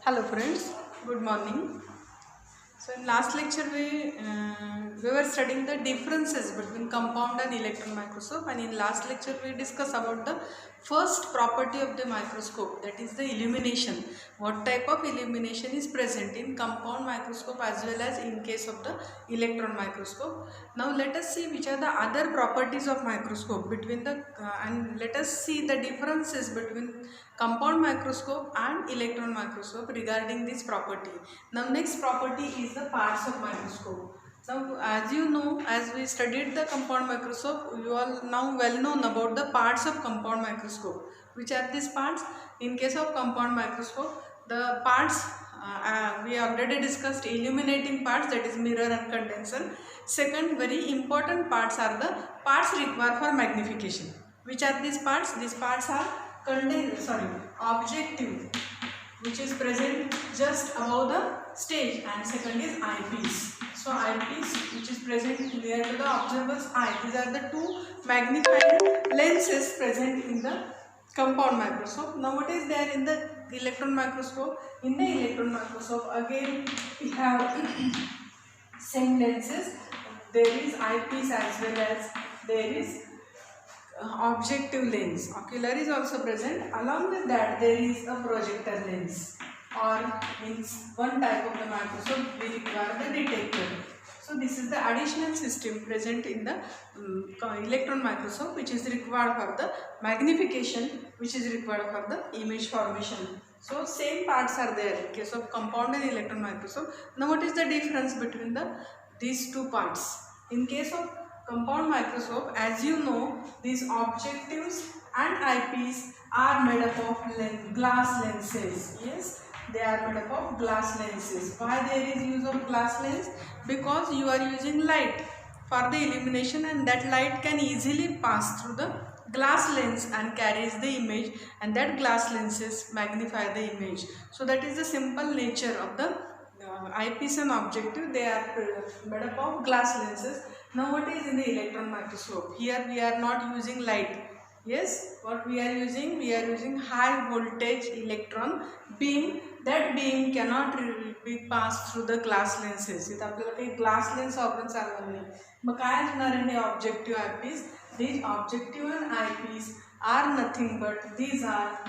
Hello friends, good morning. So in last lecture we were studying the differences between compound and electron microscope, and in last lecture we discussed about the first property of the microscope, that is the illumination. What type of illumination is present in compound microscope as well as in case of the electron microscope. Now let us see which are the other properties of microscope between the and let us see the differences between compound microscope and electron microscope regarding this property. Now next property is the parts of microscope. Now as you know, as we studied the compound microscope, you all now well known about the parts of compound microscope. Which are these parts? In case of compound microscope, the parts we already discussed illuminating parts, that is mirror and condenser. Second very important parts are the parts required for magnification. Which are these parts? These parts are objective, which is present just above the stage, and second is eyepiece. So eyepiece, which is present near to the observer's eye. These are the two magnifying lenses present in the compound microscope. Now what is there in the electron microscope? In the electron microscope again we have same lenses. There is eyepiece as well as there is objective lens. Ocular is also present. Along with that there is a projector lens, or means one type of the microscope we require the detector. So this is the additional system present in the electron microscope, which is required for the magnification, which is required for the image formation. So same parts are there in case of compound and electron microscope. Now what is the difference between these two parts? In case of compound microscope, as you know, these objectives and eyepiece are made up of glass lenses. Yes, they are made up of glass lenses. Why there is use of glass lens? Because you are using light for the illumination, and that light can easily pass through the glass lens and carries the image, and that glass lenses magnify the image. So that is the simple nature of the eyepiece and objective. They are made up of glass lenses. Now what is in the electron microscope? Here we are not using light. Yes, what we are using? We are using high voltage electron beam. That beam cannot be passed through the glass lenses. इथं आपल्याला काही glass lens वापरून चालणार नाही. मग काय असणार आहे objective eyepiece? These objective and eyepiece are nothing but these are,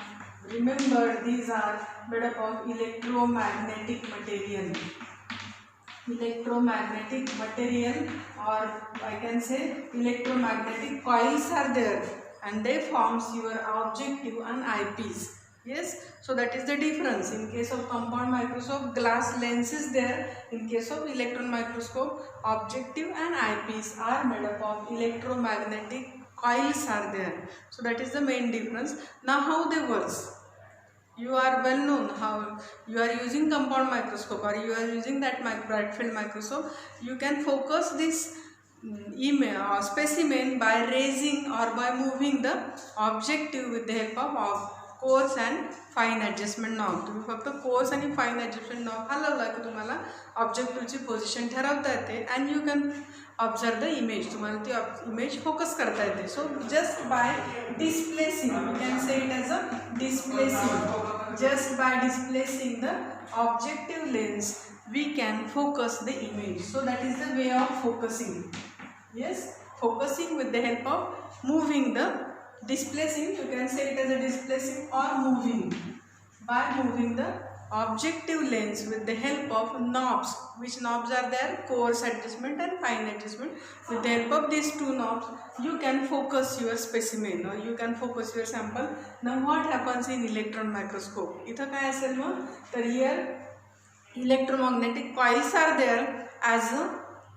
remember, these are made up of electromagnetic material. Electromagnetic material, or I can say electromagnetic coils are there, and they forms your objective and eyepiece. Yes, so that is the difference. In case of compound microscope, glass lens is there. In case of electron microscope, objective and eyepiece are made up of electromagnetic coils are there. So that is the main difference. Now how they work? You are well known how you are using compound microscope, or you are using that bright field microscope. You can focus this image or specimen by raising or by moving the objective with the help of coarse and fine adjustment knob. तुम्ही फक्त coarse आणि fine adjustment knob हलवला की तुम्हाला ऑब्जेक्टिव्हची position ठरवता येते, and you can observe the image. तुम्हाला ती image focus करता येते. So just by displacing, you can say it as a displacing. Just by displacing the objective lens, we can focus the image. So that is the way of focusing. Yes, focusing with the help of moving the displacing. You can say it as a displacing or moving. By moving the objective lens with the help of knobs. Which knobs are there? Coarse adjustment and fine adjustment. With the help of these two knobs, you can focus your specimen, or you can focus your sample. Now what happens in electron microscope? इथं काय असेल मग? तर here electromagnetic coils are there as a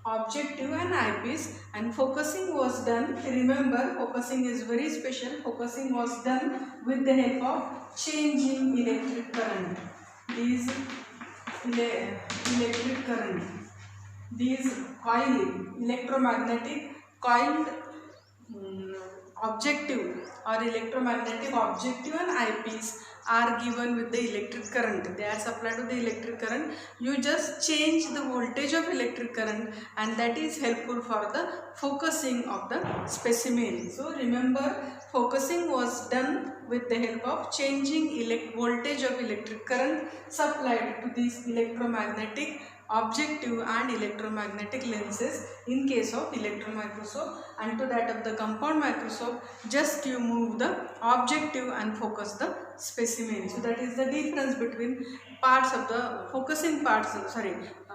objective and eyepiece, and focusing was done. Remember, focusing is very special. Focusing was done with the help of changing electric current. These electric current, these coil, electromagnetic coiled objective or electromagnetic objective and eyepiece are given with the electric current. They are supplied to the electric current. You just change the voltage of electric current, and that is helpful for the focusing of the specimen. So remember, focusing was done with the help of changing voltage of electric current supplied to these electromagnetic objective and electromagnetic lenses in case of electron microscope, and to that of the compound microscope just you move the objective and focus the specimen. So that is the difference between parts of the focusing parts,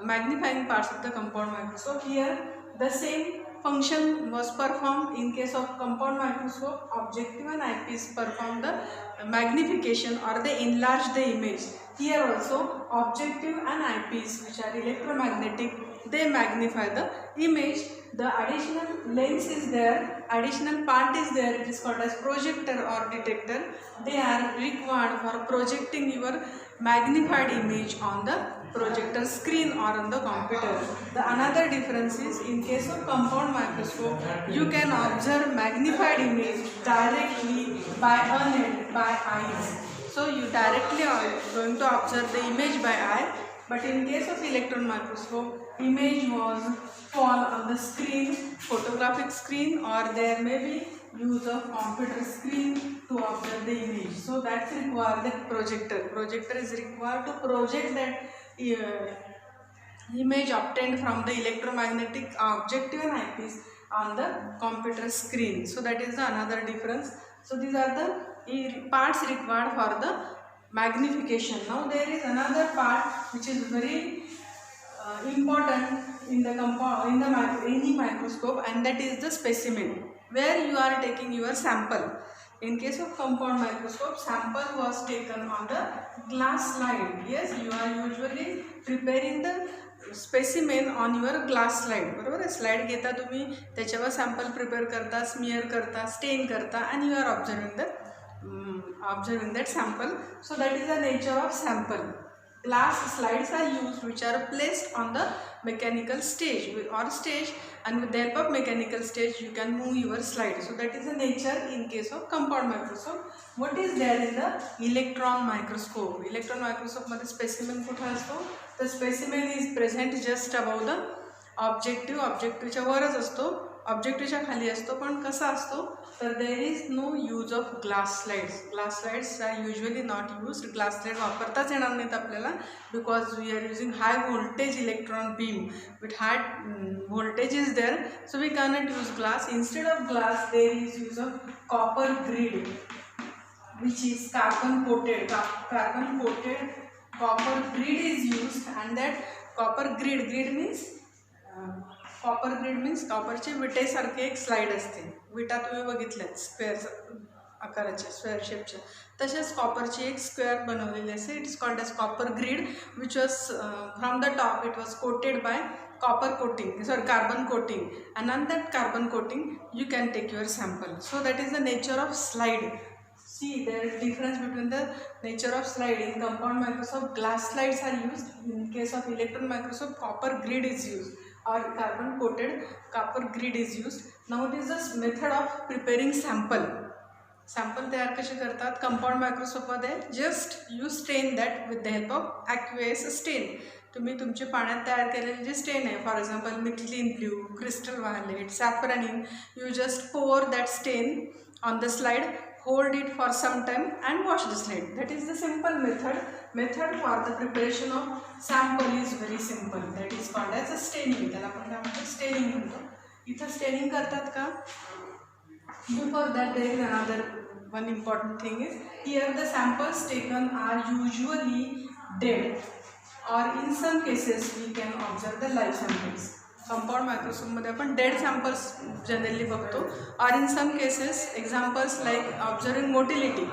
magnifying parts of the compound microscope. Here the same function was performed in case of compound microscope. Objective and eyepiece perform the magnification or they enlarge the image. Here also objective and eyepiece, which are electromagnetic, they magnify the image. The additional lens is there, additional part is there, it is called as projector or detector. They are required for projecting your magnified image on the projector screen or on the computer. The another difference is in case of compound microscope, you can observe magnified image directly by eyes. So you directly are going to observe the image by eye, but in case of electron microscope, image was fall on the screen, photographic screen, or there may be use of computer screen to observe the image. So that's required the projector. Projector is required to project that image obtained from the electromagnetic objective and eyepiece on the computer screen. So that is the another difference. So these are the parts required for the magnification. Now there is another part which is very important in the any microscope, and that is the specimen, where you are taking your sample. In case of compound microscope, sample was taken on the glass slide. Yes, you are usually preparing the specimen on your glass slide. बरोबर, slide घेता तुम्ही, त्याच्यावर sample prepare करता, smear करता, stain करता, and you are observing that sample. So that is the nature of sample. Glass slides are used which are placed on the mechanical stage or stage, and with the help of mechanical stage you can move your slide. So that is the nature in case of compound microscope. What is there in the electron microscope? Electron microscope मध्ये specimen कुठे असतो? The specimen is present just above the objective. ऑब्जेक्टिव्हच्या वरच असतो, ऑब्जेक्टिव्हच्या खाली असतो, पण कसा असतो तर there is no use of glass slides. Glass slides are usually not use. Glass slide वापरताच येणार नाहीत आपल्याला, because we are using high voltage electron beam with high voltage is there, so we cannot use glass. Instead of glass there is use of copper grid which is carbon coated. Copper grid is used, and that copper grid means कॉपरचे विटेसारखे एक slide असते. विटा तुम्ही बघितल्यात square आकाराचे, square शेपचे, तसेच कॉपरची एक square बनवलेली असते. It is called as copper grid, which was from the top it was coated by carbon coating, and on that carbon coating you can take your sample. So that is the nature of slide. See, there is difference between the nature of slide. In compound microscope, glass slides are used. In case of electron microscope, copper grid is used, or carbon coated copper grid is used. Now it is the method of preparing sample. Sample तयार कसे करतात compound मायक्रोस्कोपमध्ये? Just you stain that with the help of aqueous stain. तुम्ही तुमचे पाण्यात तयार केलेले जे स्टेन आहे, for example methylene blue, crystal violet, safranin, you just pour that stain on the slide, hold it for some time and wash the slide. That is the simple method for the preparation of sample is very simple. That is called as a staining. त्याला आपण काय म्हणतो? Staining म्हणतो. इथं staining करतात का? Before that there is another one important thing is, here the samples taken are usually dead, or in some cases we can observe the live samples. Compound मायक्रोस्कोपमध्ये आपण डेड सॅम्पल्स जनरली बघतो, और in some cases examples like observing motility.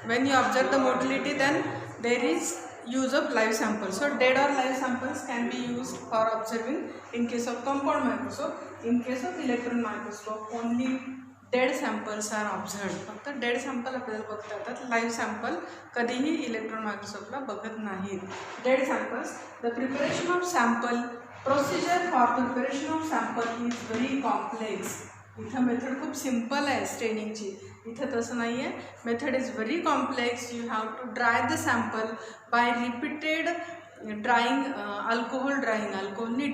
When you observe the motility then there is use of live samples. So dead or live samples can be used for observing in case of compound microscope. In case of electron microscope only dead samples are observed. फक्त dead sample आपल्याला बघता येतात, live sample कधीही electron मायक्रोस्कोपला बघत नाहीत. Dead samples. The preparation of sample, procedure for preparation of sample is very complex. इथं method खूप simple आहे स्टेनिंगची, इथं तसं नाही आहे. Method is very complex. You have to dry the sample by repeated drying, अल्कोहोलनी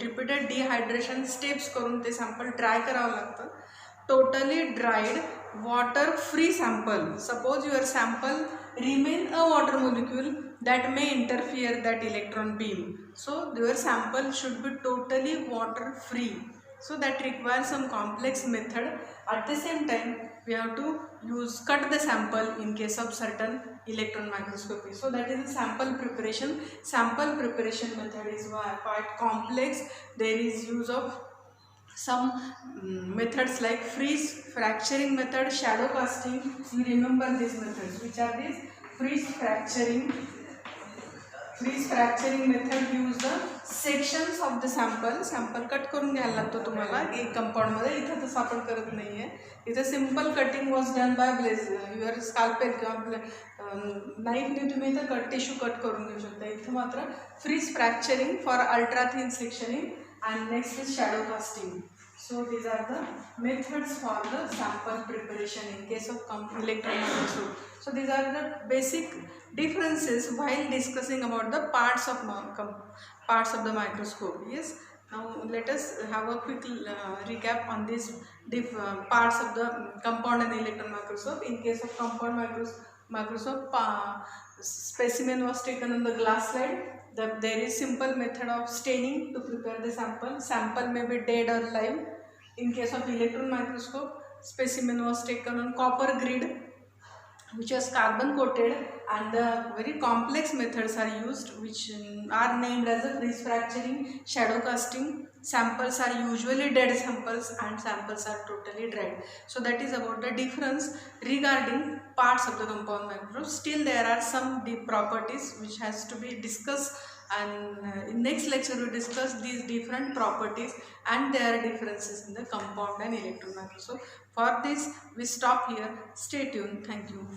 रिपीटेड डिहायड्रेशन स्टेप्स करून ते सॅम्पल ड्राय करावं लागतं. Totally dried water free sample. Suppose your sample remain a water molecule that may interfere that electron beam, so your sample should be totally water free. So that requires some complex method. At the same time we have to cut the sample in case of certain electron microscopy. So that is the sample preparation. Sample preparation method is quite complex. There is use of some methods like freeze fracturing method, shadow casting. You remember these methods. Which are these? Freeze fracturing method use the sections of the sample cut करून घ्यायला लागतो तुम्हाला एक compound मध्ये. इथं तसं आपण करत नाहीये. इथं simple cutting was done by your scalpel किंवा नाईफने तुम्ही इथं कट टिश्यू कट करून घेऊ शकता. इथं मात्र freeze fracturing for ultra thin sectioning and next is shadow casting. So these are the methods for the sample preparation in case of electron microscope. So these are the basic differences while discussing about the parts of the microscope. Yes. Now let us have a quick recap on these parts of the compound and electron microscope. In case of compound microscope, specimen was taken on the glass slide. There is simple method of staining to prepare the sample. Sample may be dead or live. In case of electron microscope, specimen was taken on copper grid, which is carbon coated, and the very complex methods are used, which are named as the freeze fracturing, shadow casting. Samples are usually dead samples and samples are totally dried. So that is about the difference regarding parts of the compound microscope. Still there are some deep properties which has to be discussed, and in next lecture we discuss these different properties and their differences in the compound and electron microscope. For this we stop here. Stay tuned. Thank you.